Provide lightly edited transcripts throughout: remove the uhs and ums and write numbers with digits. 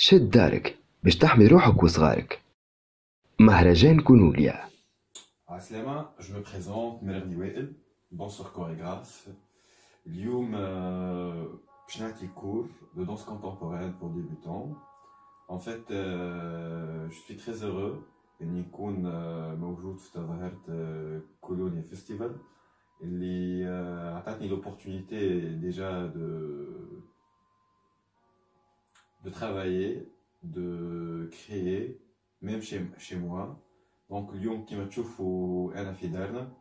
شد دارك باش تحمي روحك وصغارك. مهرجان كونوليا. عسلامة، je me présente Merni Wael, danseur chorégraphe. اليوم باش نعطي cours de danse contemporaine pour débutants. En fait, je suis très heureux اني نكون موجود في تظاهرة كولونيا فيستيفال اللي عطاتني l'opportunité déjà de travailler, de créer, même chez moi. Donc اليوم كيما تشوفوا انا في دارنا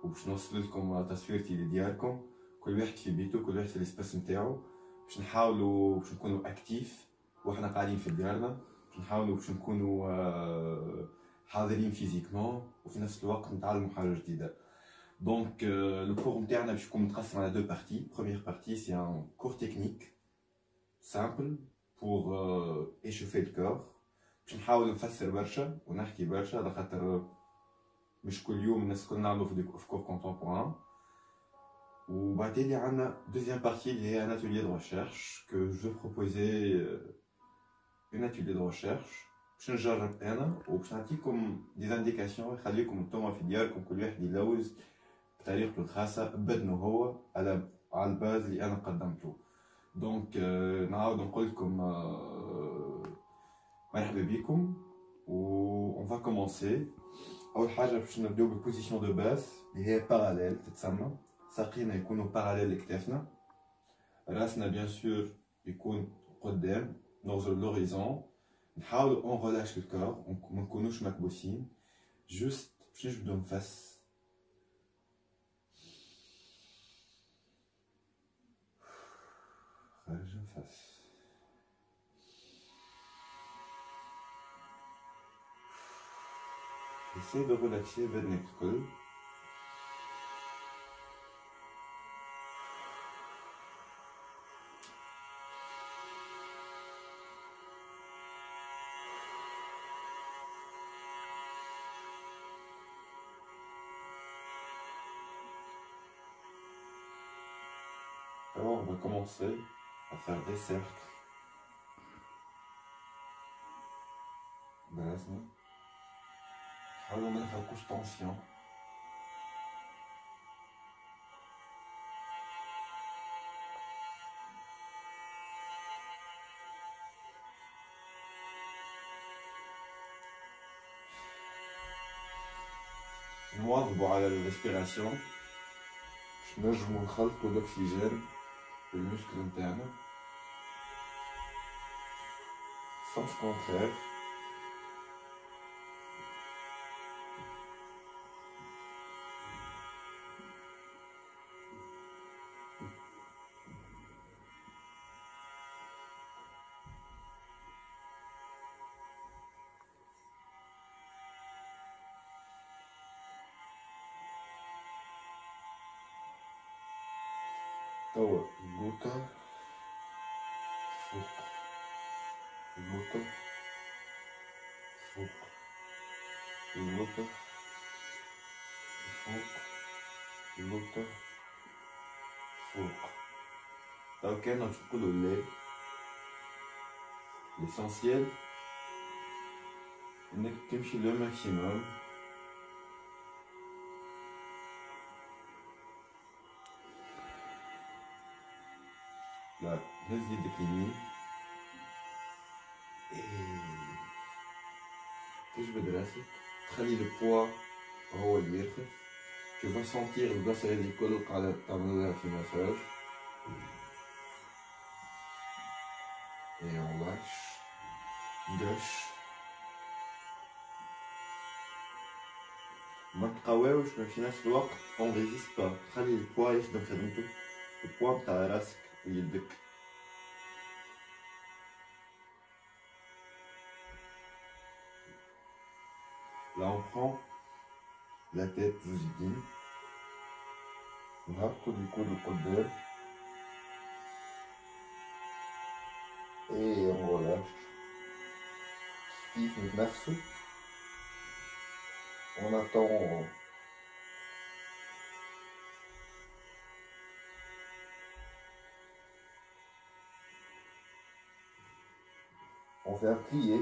وباش نوصل لكم تصويرتي اللي ديالكم، كل واحد في بيتو، كل واحد في الاسباس نتاعو، باش نحاولوا باش نكونوا اكتيف وحنا قاعدين في ديارنا، باش نحاولوا باش نكونوا حاضرين فيزيكمون وفي نفس الوقت نتعلموا حاجه جديده. دونك لو كور نتاعنا باش يكون متقسم على دو بارتي. بروميير بارتي سي ان كور تكنيك سامبل pour échauffer le corps. باش نحاول نفسر برشا ونحكي برشا على خاطر مش كل يوم الناس الكل نعملوا في كور كونتمبوران. وبعدين عندنا دوزيام بارتي اللي هي ان atelier de recherche que je vais proposer un atelier de recherche باش نجرب انا وباش نعطيكم دي انديكاسيون يخليكم نتوما في دياركم كل واحد يلوز بطريقته الخاصه ببدنه هو على الباز اللي انا قدمته. دونك نعاود نقول لكم مرحبا بكم و on va commencer. اول حاجه باش نبداو بالبوزيسيون دو باس اللي هي باراليل تتسمى، ساقينا يكونوا باراليل لكتافنا، راسنا بيان سور يكون قدام نغزر لوريزون، نحاولوا اون ريلاش الكور ما نكونوش مكبوسين، جوست باش نجبدو نفس. خارج نفس. Essaye de relaxer بدنك الكل. Alors on va commencer à faire des cercles. براسنا نحاولوا ما نخلقوش طونسيون. نواظبوا على الريسبيراسيون باش نجمو نخلطوا الاكسجين بالمسكل نتاعنا سانس كونترير. توا البوطة فوق، البوطة فوق، البوطة فوق، البوطة فوق. توا كان باش نقولو لا، ليسونسيال انك تمشي لو ماكسيموم. لا هز يدك اليمين تجبد راسك، تخلي البوا هو اللي يرخف. tu vas sentir البلاصة هذي الكل قاعدة تعملولها في مساج. et on lâche gauche. ما تقواوش في نفس الوقت on résiste pas، خلي البوا يخدم خدمته، البوا نتاع راسك ويدك. Là on prend la tête زوزيدين نهبطو الكل لقدام et on relâche. كيف نتنفسو on attend on fait un plié.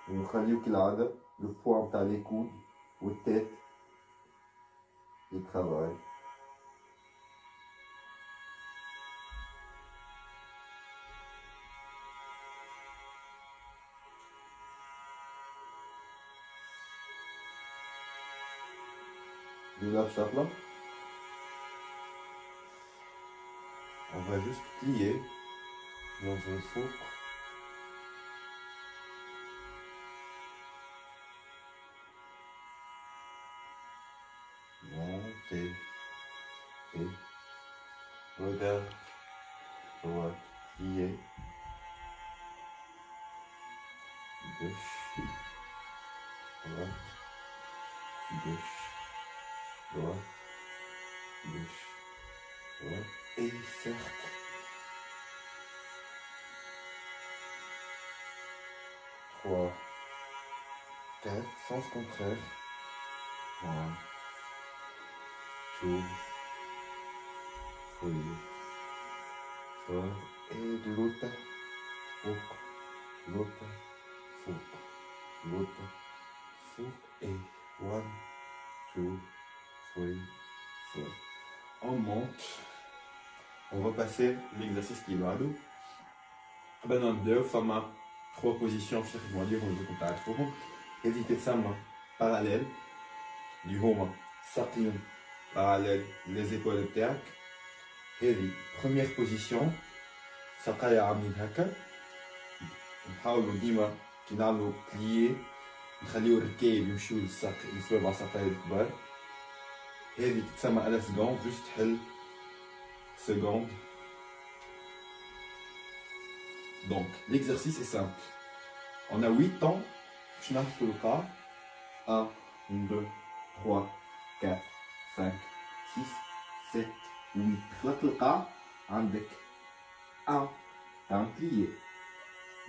ونخليو كالعادة le poids نتاع les coudes والتête il travaille. On va juste plier dans un four. Monter et regarde, droite, plier, gauche, droite, gauche, droite, gauche, droite et cercle. 3, 4, sens contraire. 1, 2, 3, 4 et l'autre, four, l'autre, four, l'autre, four et 1, 2, 3, 4. On monte. On va passer l'exercice qui va nous. Dans deux formats, 3 positions, je vais dire, on va compter pour vous. Évitez ça, parallèle, du haut, sacré, parallèle, les épaules de terre. Et première position, sacré à amener haka. نحاولوا ديما كي نعملوا بليي نخليو الركايب يمشيو للساق يسووا ساقين الكبار. هذه تسمى على سكوند جوست تحل seconde. Donc, l'exercice est simple. On a 8 temps. Je n'ai pas le cas. 1, 2, 3, 4, 5, 6, 7, 8. خلط القاع عندك 1 تعمل plié.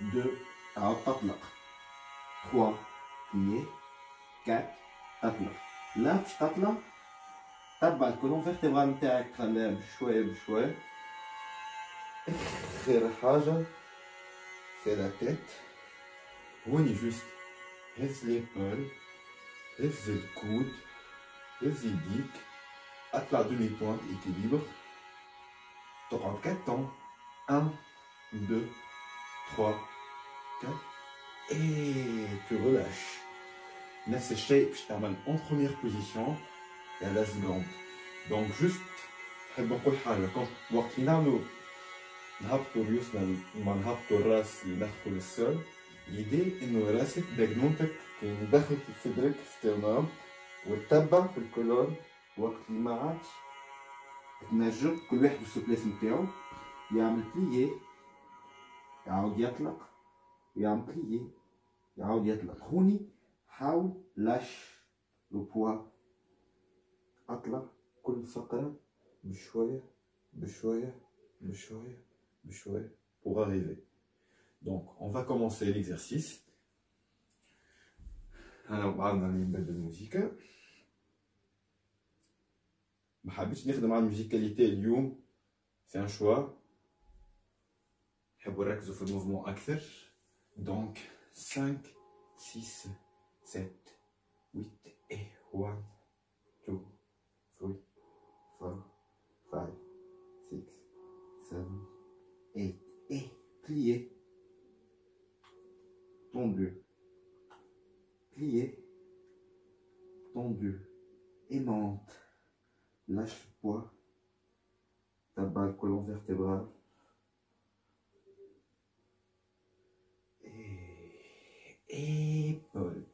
2 تعاود تطلق. 3 plié. 4 تطلق. لا باش تطلق تبع الكولون فيرتيبرال نتاعك خليها بشوية بشوية. آخر حاجة c'est la tête. هوني جوست هز l'épaule، هز الكود، هز يديك، اطلع demi pointe équilibre. تقعد 4 temps. 1, 2, 3, 4 et tu relâches. نفس الشيء باش تعمل en première position et à la seconde. Donc juste نحب نقول حاجة وقت اللي نعملو نهبطو ريوسنا وما نهبطو الراس اللي ندخلو للسول. ليدي انو راسك داكنونتك كاين داخل في صدرك ستيرنوم وتتبع في الكولون. وقت اللي ما عادش تنجم كل واحد والسوبليس نتاعو يعمل بليي يعاود يطلق ويعمل بليي يعاود يطلق. هوني حاول لاش لو بوا اطلع كل فقرة بشوية بشوية بشوية بشوية pour arriver. Donc on va commencer l'exercice. Alors بعدنا نبدأ الموسيقى. ما حبيتش نخدم على الموسيقاليتي اليوم، c'est un choix. نحبوا نركزوا في الموفمون أكثر. Donc 5 6 7 8 et 1 2 3 4 5 6 7 8 et plié, tendu, plié, tendu et monte. Lâche le poids, tabac le colon vertébral. Et épaule,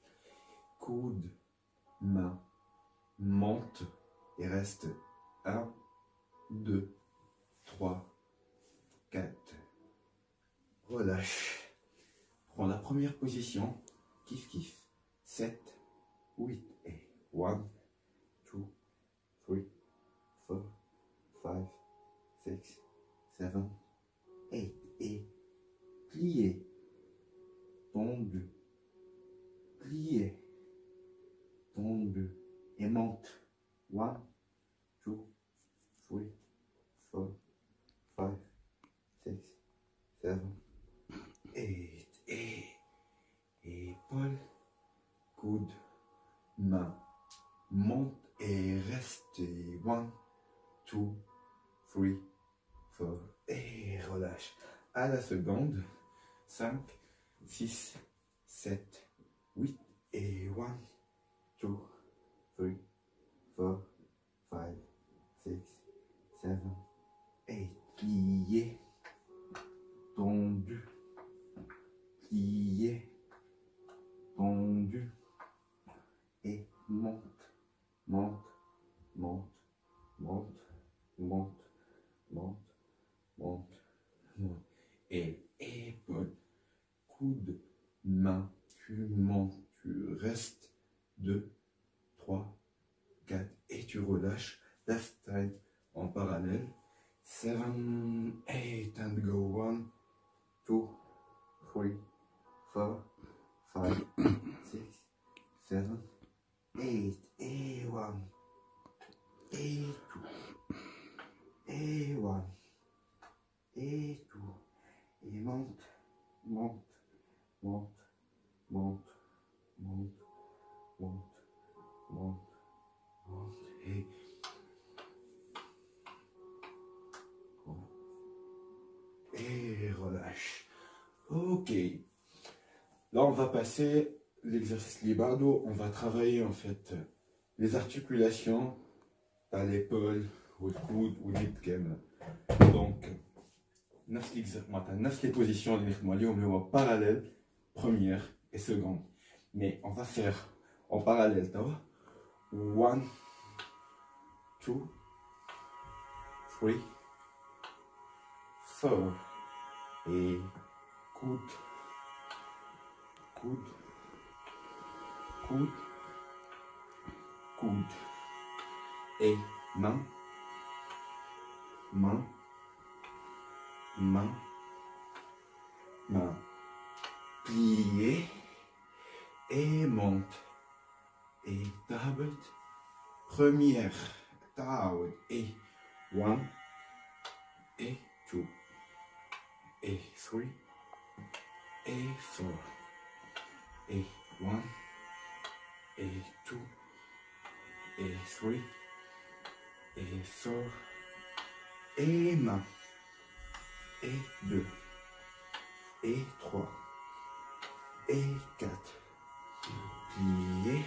coude, main, monte et reste 1, 2, 3, 4. Relâche. Prends la première position. Kiff kiff. 7, 8 et 1, 2, 3, 4, 5, 6, 7, 8 et plié. Tendu, plié, tendu et monte. 1, 2, 3, 4, 5, 6, 7, 8. Et épaules, coude, main. Monte et reste. 1, 2, 3, 4. Et relâche. À la seconde. 5, 6, 7, 8. Et 1, 2, 3, 4, 5, 6, 7, 8. Plié. Tendu. Plié. Tendu. Et monte. Monte, monte, monte, monte, monte, monte, monte. Et épaules, coude, main, tu montes, tu restes. 2, 3, 4 et tu relâches. Left side en parallèle. 7, 8 and go. 1, 2, 3, 4, 5, 6, 7, 8 et 1 et 2 et 1 et 2 et monte, monte, monte, monte, monte, monte, monte, monte et relâche. Ok. Là on va passer l'exercice Libardo, on va travailler en fait les articulations à l'épaule, au coude ou l'idgam. Donc, les positions les parallèles, première et seconde. Mais on va faire en parallèle, 1, 2, 3, 4 et coude, coude, coude, coude et main, main, main, main, plié et monte et table, première, table et 1 et 2 et 3 et 4 et 1 et 2 et 3 et 4 et main et 2 et 3 et 4 plier,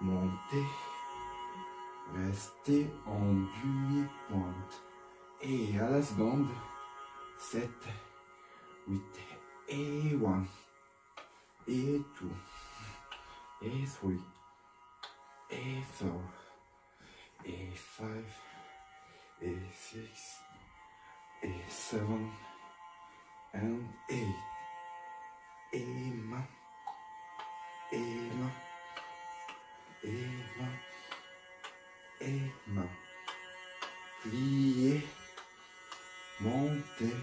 monter, rester en demi-pointe et à la seconde 7, 8 et 1 et 2 et 3 et 4 et 5 et 6 et 7 and 8 et main et main et main et main, plier, monter,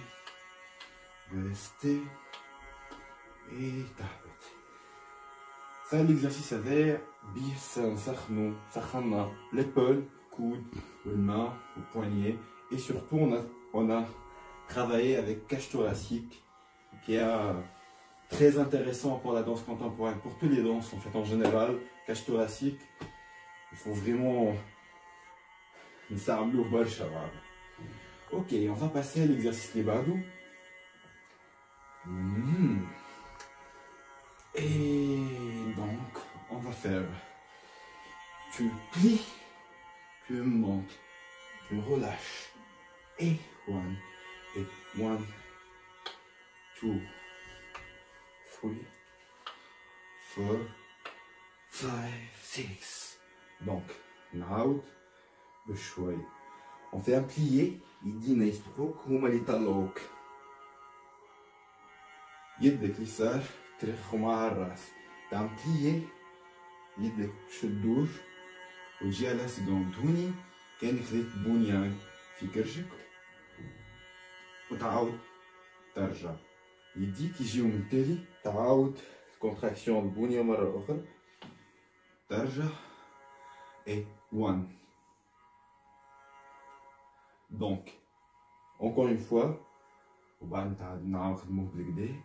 rester et taper. Ça l'exercice هذا بيس نسخنوا l'épaule, coude, les mains, le poignet et surtout on a travaillé avec cage thoracique qui est très intéressant pour la danse contemporaine, pour toutes les danses en fait en général. Cage thoracique, il faut vraiment نستعملوه برشا. Ok, on va passer à l'exercice Libadou. Et donc, on va faire, tu plies, tu montes, tu relâches, et 1, et 1, 2, 3, 4, 5, 6. Donc, نعاود بشوي. On fait un plié, يدينا يسبقوك هما اللي يطلعوك. يدك اليسار ترخو مع الراس. تعمل plié، يدك تشدوه وتجي على سكوند. هوني كأنك خديت بونيان في كرشك وتعاود ترجع. يديك يجيو من التالي تعاود الكونتراكسيون البونية مرة أخرى. ترجع et 1. Donc, encore une fois, وبعد نعاود نخدمو بالكدا.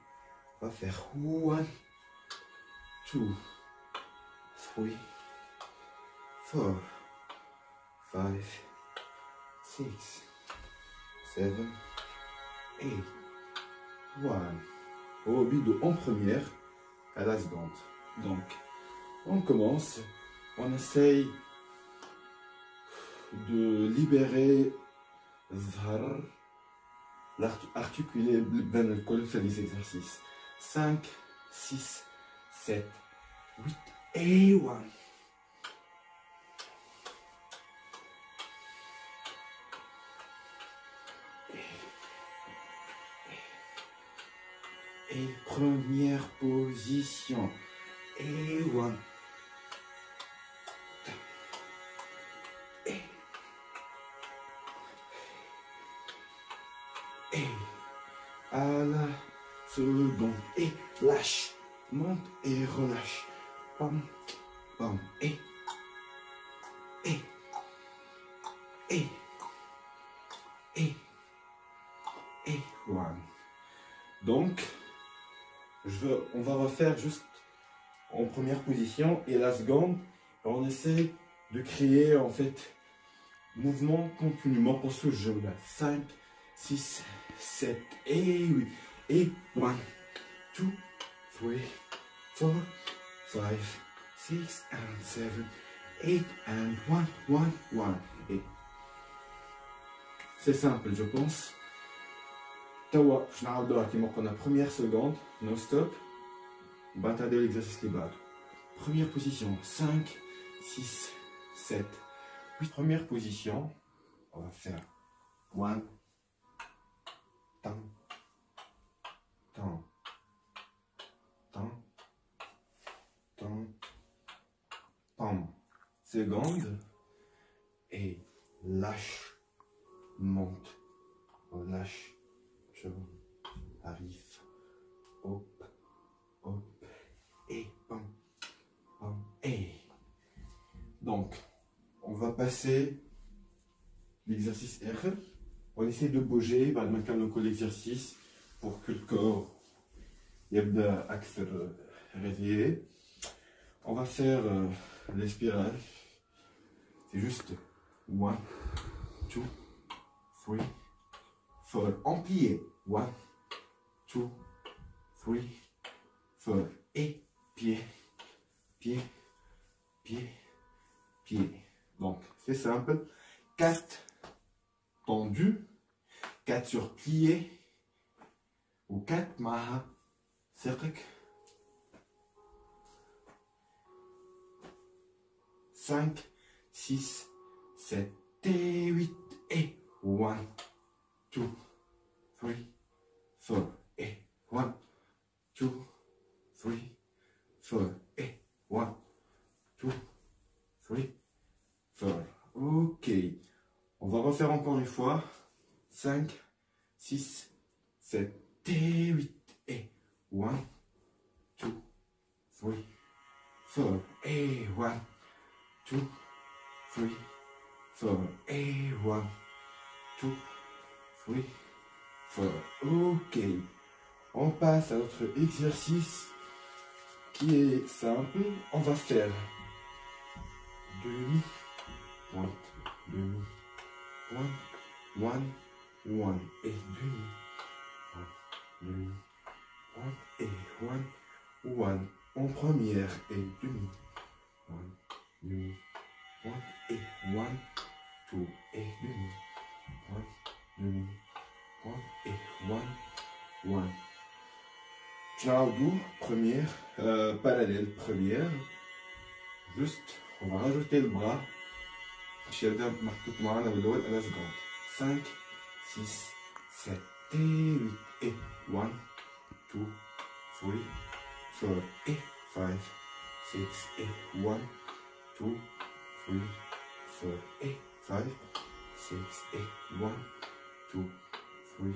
On va faire 1 2 3 4 5 6 7 8 1. Au bido en première à la seconde. Donc, on commence. On essaye de libérer l'articuler ben le col faire les exercices. 5, 6, 7, 8 et 1. Et première position. Et 1. Et à la seconde. Et lâche. Monte et relâche. Pam, pam. Et. Et. Et. Et 1. Donc, on va refaire juste en première position et la seconde, on essaie de créer en fait mouvement continuellement pour ce jeu là. 5, 6, 7 et 8 et 1, 2, 3, 4, 5, 6 and 7, 8 and 1, 1, 1. Et c'est simple, je pense. توا باش نعاودوها كيما قلنا première seconde non stop بعد نعاودو l'exercice اللي بعده. Première position 5 6 7 8. Première position, on va faire 1 tan tan tan tan pam. Seconde et lâche, monte, relâche. Je arrive, hop, hop, et pam, pam, et. Donc, on va passer l'exercice R. On essaie de bouger, بعد ما نكملوا l'exercice pour que le corps يبدأ أكثر réveillé. On va faire les spirales. C'est juste 1, 2, 3. Four, en plié. 1, 2, 3, 4. Et pied, pied, pied, pied. Donc, c'est simple. 4 tendus, 4 sur plié, ou 4 maha, cercle. 5, 6, 7 et 8 et 1, 2, 3, 4 et 1, 2, 3, 4 et 1, 2, 3, 4. Ok. On va refaire encore une fois. 5, 6, 7 et 8 et 1, 2, 3, 4 et 1, 2, 3, 4 et 1, 2, 3, 4. Ok. On passe à notre exercice qui est simple. On va faire demi, pointe, demi, pointe, 1, 1 et demi, pointe, demi, pointe et 1, 1 en première et demi, 1, demi, pointe et 1, 2 et demi, pointe, demi, pointe et 1, 1. Ciao, première, parallèle, première. Juste, on va rajouter le bras. Shirda marqué معنا بالأول à la seconde. 5, 6, 7 et 8 et 1, 2, 3, 4 et 5, 6 et 1, 2, 3, 4 et 5, 6 et 1, 2, 3,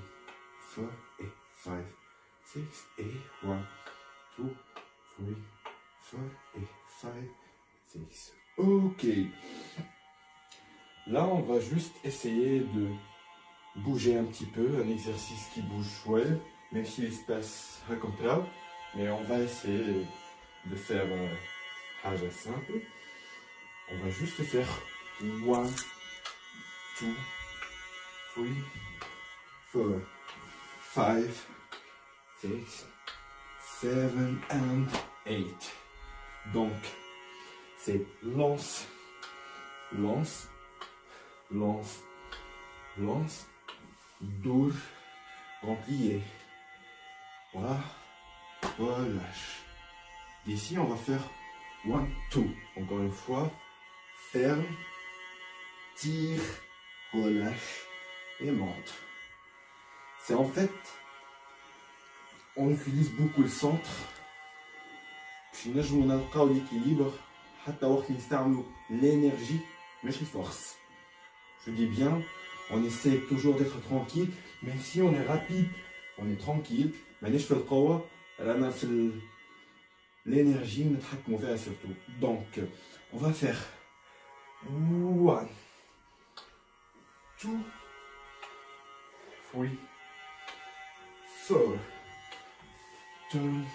4 et 5, 6 et 1, 2, 3, 4 et 5, 6. Ok. Là, on va juste essayer de bouger un petit peu, un exercice qui bouge chouette, même si l'espace est comme ça. Mais on va essayer de faire haja simple. On va juste faire 1, 2, 3, 4, 5, 6, 7 and 8. Donc, c'est lance, lance, lance, lance, douze, replié. Voilà, relâche. D'ici, on va faire 1, 2. Encore une fois, ferme, tire, relâche et monte. C'est en fait, on utilise beaucoup le centre. باش نجمو نلقاو l'équilibre حتى وقت نستعملوا l'énergie ماشي force. Je dis bien, on essaie toujours d'être tranquille, même si on est rapide, on est tranquille. مانيش في القوة رانا في l'énergie نتحكموا فيها surtout. Donc, on va faire 1, 2, 3, 4, turn,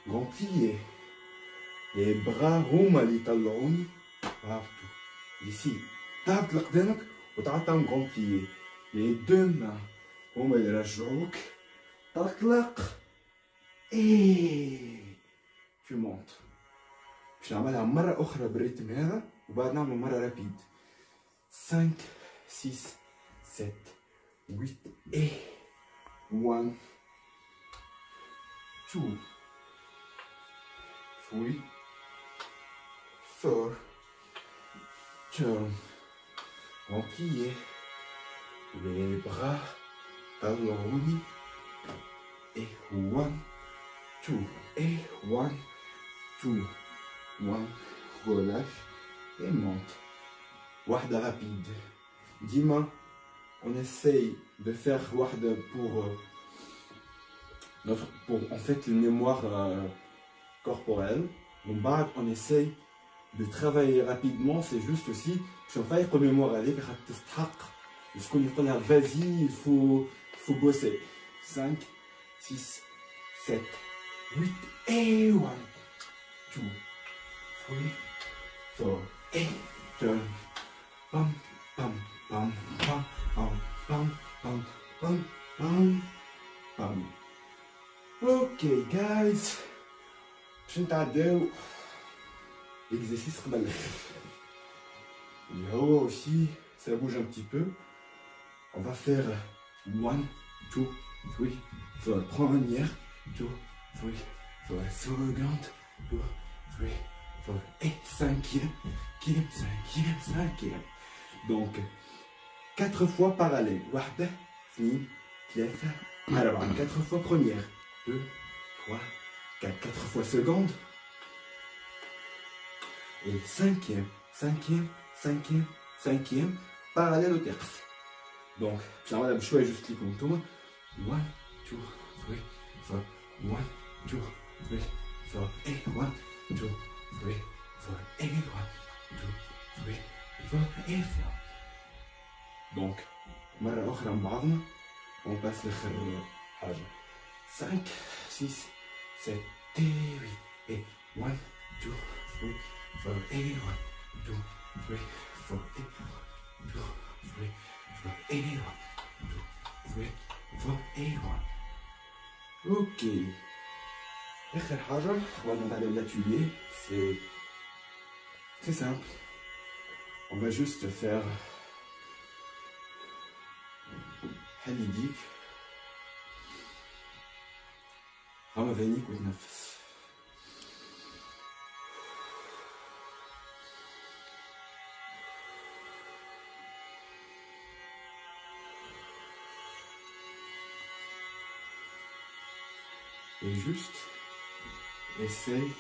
grand plié. Les bras هما اللي يطلعوني partout. Ici, تعبت لقدامك وتعطيهم grand plié. Les deux mains هما اللي يرجعوك تطلق et tu montes. باش نعملها مرة أخرى بالريتم هذا وبعد نعمل مرة رابيد. 5, 6, 7, 8 et 1, 2, 3, 4, turn, replié, les bras talons et 1, 2, et 1, 2, 1, relâche et monte. Wahda rapide. Dima, on essaye de faire wahda pour en fait une mémoire corporelle. On essaye de travailler rapidement, c'est juste aussi, je ne vais pas mémoire aller, parce qu'on dit vas-y, il faut bosser. 5, 6, 7, 8 et 1, 2, 3, 4 et turn. Pam, pam, pam, pam, pam, pam, pam, pam, pam, pam. Ok, guys. باش نتعداو l'exercice قبل الاخر اللي هو aussi ça bouge un petit peu. On va faire 1, 2, 3 sur la première, 2, 3 sur la seconde, 2, 3, 4 et cinquième. Donc 4 fois parallèle. واحدة 2 3 4. 4 fois première, 2, 3, 4, 4 fois seconde. Et cinquième, parallèle au terce. Donc, j'aimerais la choix juste les contours. 1, 2, 3, 4, 1, 2, 3, 4, et 1, 2, 3, 4, et 1, 2, 3, 4, et 4. Donc, مرة أخرى مع بعضنا. On passe لآخر حاجة. 5, 6, 7, 8 et 1, 2, 3, 4 et 1, 2, 3, 4 et 1, 2, 3, 4 et 1, 2, 3, 4 et 1. Ok. آخر حاجة قبل ما نتعلم l'atelier, c'est simple. On va juste faire حليديك غمض عينيك وتنفس. Et juste essaye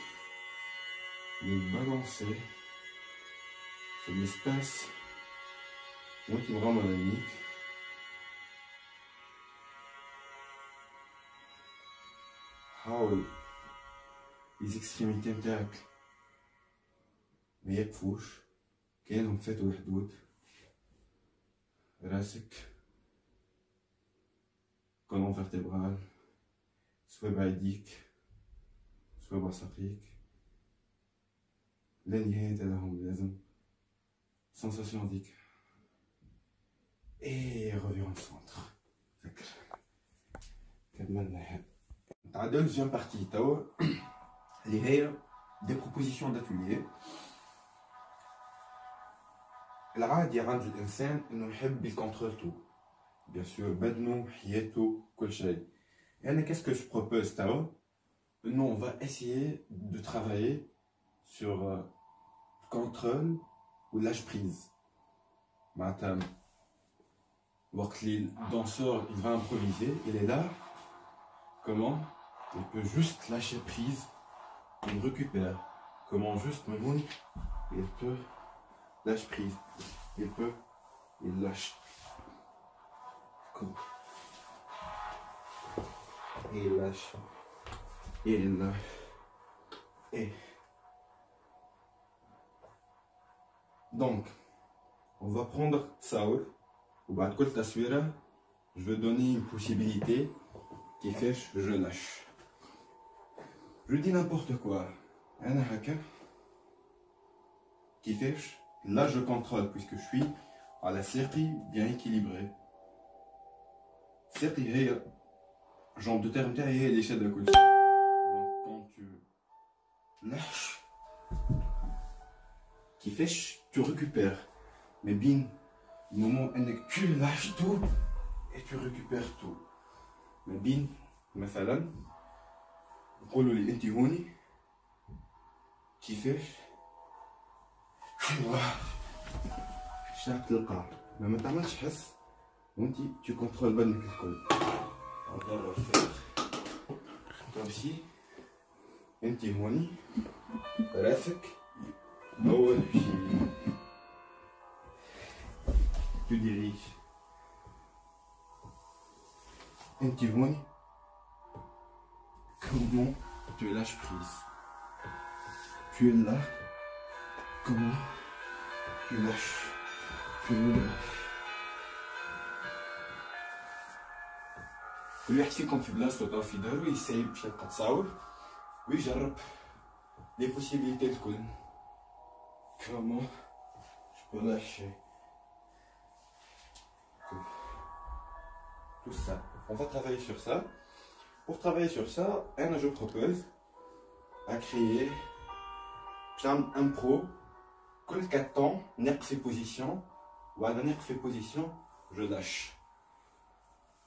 de balancer sur l'espace motivement dynamique. حاول les extrémités نتاعك ما يقفوش كأنهم فاتوا الحدود. راسك colonne vertébrale, soit baïdique, soit basaqique. لنهاية لهم لازم sensation ديك et reviens au centre. فكر كملنا تاع deuxième partie توا اللي هي des propositions d'atelier. العادي عند الإنسان إنه يحب يكونترول تو bien sûr بدنه حياته كل شيء. يعني qu'est-ce que je propose توا إنه on va essayer de travailler sur contrôle ou lâche prise. Maintenant, quand le danseur il va improviser, il est là. Comment il peut juste lâcher prise, il récupère. Comment juste Mamoun, il peut lâcher prise, il lâche. Comment il lâche, il lâche et donc, on va prendre Saoul, ou Badkol Taswira, je vais donner une possibilité qui fait je lâche. Je dis n'importe quoi. Un hacker qui fait là je contrôle puisque je suis à la série bien équilibrée. Série est genre de terme derrière l'échelle de culture. Donc quand tu lâches, qui fait tu récupères. Mais bien, le moment où tu lâches tout et tu récupères tout. Mais bien, مثلا نقولوا لي انت هوني كيفاش شاك تلقى ما تعملش حس وانت tu contrôles بدنك الكل. toi aussi انت هوني راسك أول شيء tu diriges. انت هوني comment tu lâches prise. Tu es là. Comment tu lâches. Tu lâches. كل واحد فيكم في بلاصتو طاو في دارو يساي باش يلقى تصاور ويجرب لي بوسيبيليتي الكل. Comment je peux lâcher tout ça. On va travailler sur ça. Pour travailler sur ça, je propose à créer un pro. Quand 4 temps, nerf fait position, ou à la nerf fait position, je lâche.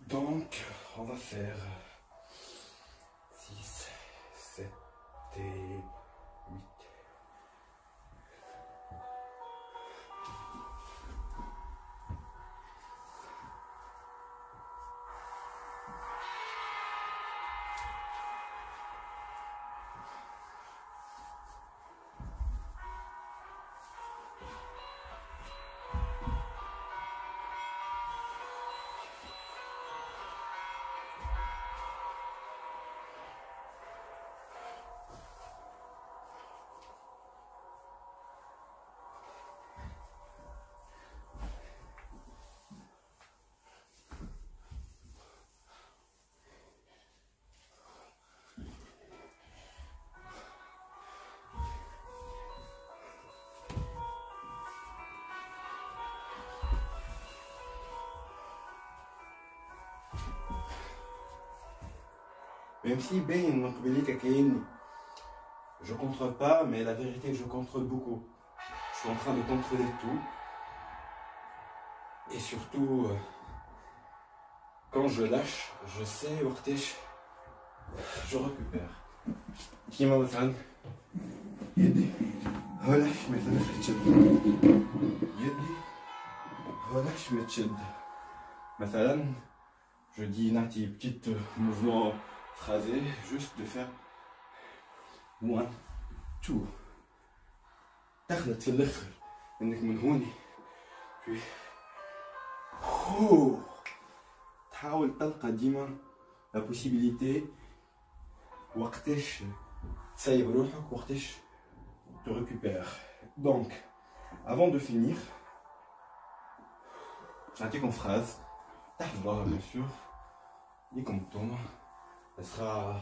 Donc, on va faire 6, 7 et 8. Même si ben je contrôle pas, mais la vérité je contrôle beaucoup. Je suis en train de contrôler tout. Et surtout, quand je lâche, je sais où je récupère. Qui m'a fait يدي relâche مثلا تشد يدي relâche mais تشد مثلا je dis un petit mouvement phrasé juste de faire 1 2 دخلت في الاخر انك من هوني puis تحاول تلقى ديما la possibilité وقتاش تسيب روحك وقتاش te récupères. Donc avant de finir j'indique en phrase تحفظها bien sûr Et comme tout, ça sera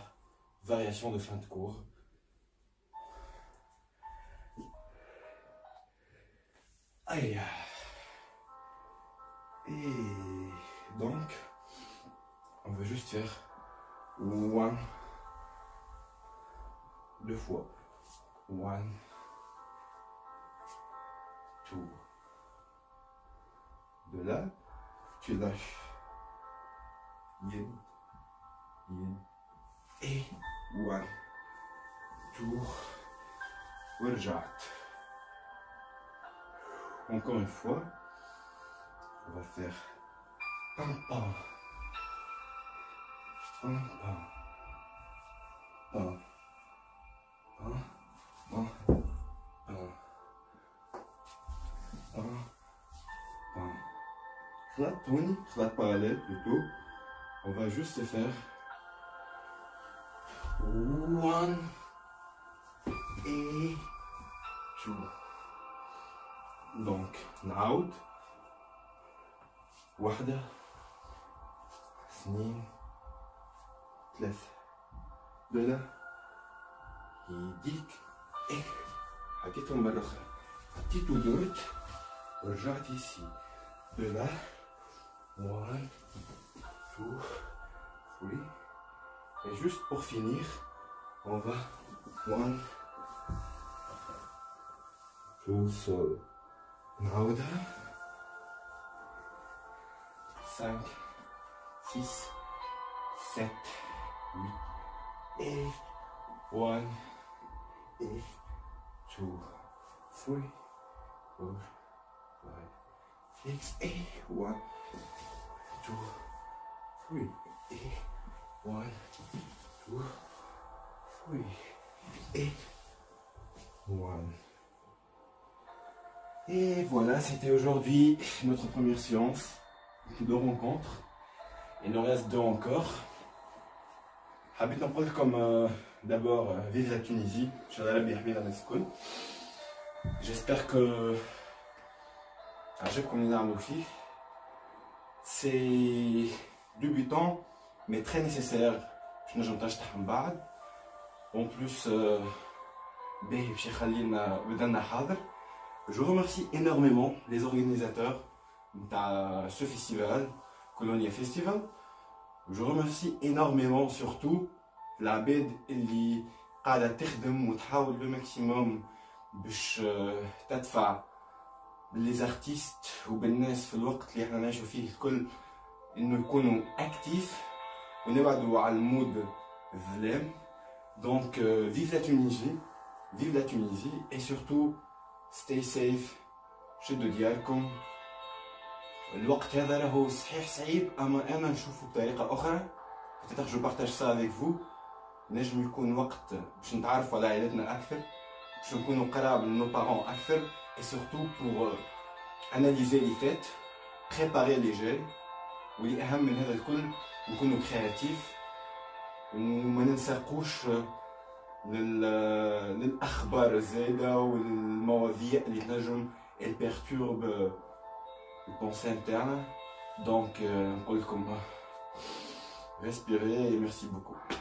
variation de fin de cours. Aïe. Et donc, on veut juste faire one, 2 fois. 1, 2. De là, tu lâches. Yin, yin. Et 1, 2. ورجعت. Encore une fois, on va faire pam pam, pam pam, pam, pam, pam, pam, pam, pam. Khlat tourne, khlat parallèle plutôt. On va juste faire 1 et 2. Donc, نعاود 1 2 3 de là يديك ايه حطيتهم مرة أخرى حطيتو درت ورجعت ici de là 1 2 3 et juste pour finir on va 1 2 sol نعاودها 5 6 7 8 et 1 et 2 3 4 5 6 et 1 2 3 et 1 2 3 et 1. Et voilà, c'était aujourd'hui notre première séance de rencontre. Il nous reste 2 encore. حبيت نقول لكم d'abord vive la Tunisie. J'espère que عجبكم اللي نعملو فيه. C'est débutant mais très nécessaire باش نجم نتشطح من بعد. En plus باهي باش يخلينا بدنا حاضر. Je remercie énormément les organisateurs de ce festival, Colonia Festival. Je remercie énormément surtout العباد اللي قاعدة تخدم وتحاول le maximum باش تدفع les artistes وبالناس في الوقت اللي احنا نعيشوا فيه الكل انه يكونوا اكتيف ونبعدوا على المود الظلام. Donc vive la Tunisie et surtout stay safe. شدوا ديالكم. الوقت هذا راهو صحيح صعيب اما انا نشوفه بطريقه اخرى. peut-être je partage ça avec vous. نجم يكون وقت باش نتعرفوا على عائلتنا اكثر باش نكونوا قراب من nos parents اكثر et surtout pour analyser les fêtes, préparer les jeux. واللي اهم من هذا الكل نكونوا كرياتيف وما ننساقوش للاخبار الزايده والمواضيع اللي تنجم elle perturbe le pensée interne. Donc نقول لكم respirez et merci beaucoup.